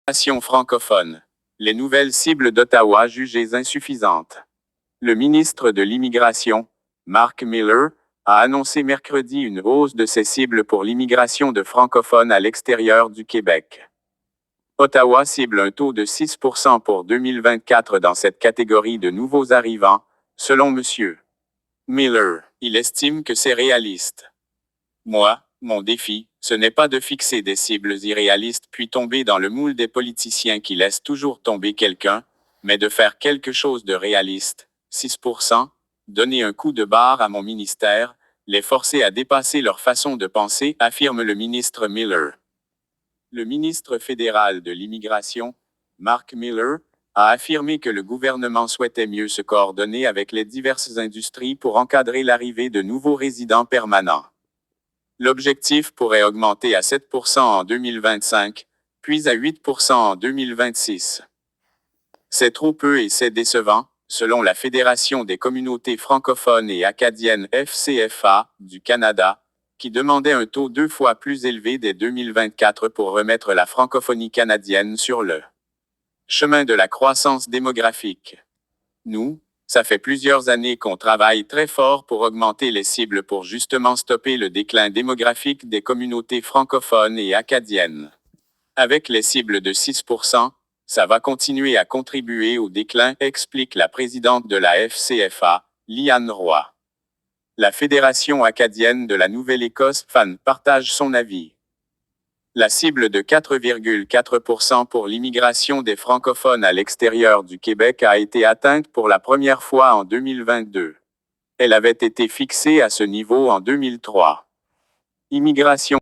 Nation francophone. Les nouvelles cibles d'Ottawa jugées insuffisantes. Le ministre de l'Immigration, Mark Miller, a annoncé mercredi une hausse de ses cibles pour l'immigration de francophones à l'extérieur du Québec. Ottawa cible un taux de 6% pour 2024 dans cette catégorie de nouveaux arrivants, selon M. Miller. Il estime que c'est réaliste. Moi, mon défi, ce n'est pas de fixer des cibles irréalistes puis tomber dans le moule des politiciens qui laissent toujours tomber quelqu'un, mais de faire quelque chose de réaliste. 6%, donner un coup de barre à mon ministère, les forcer à dépasser leur façon de penser, affirme le ministre Miller. Le ministre fédéral de l'Immigration, Mark Miller, a affirmé que le gouvernement souhaitait mieux se coordonner avec les diverses industries pour encadrer l'arrivée de nouveaux résidents permanents. L'objectif pourrait augmenter à 7% en 2025, puis à 8% en 2026. C'est trop peu et c'est décevant, selon la Fédération des communautés francophones et acadiennes FCFA du Canada, qui demandait un taux 2 fois plus élevé dès 2024 pour remettre la francophonie canadienne sur le chemin de la croissance démographique. Nous, ça fait plusieurs années qu'on travaille très fort pour augmenter les cibles pour justement stopper le déclin démographique des communautés francophones et acadiennes. Avec les cibles de 6%, ça va continuer à contribuer au déclin, explique la présidente de la FCFA, Liane Roy. La Fédération acadienne de la Nouvelle-Écosse, FAN, partage son avis. La cible de 4,4% pour l'immigration des francophones à l'extérieur du Québec a été atteinte pour la première fois en 2022. Elle avait été fixée à ce niveau en 2003. Immigration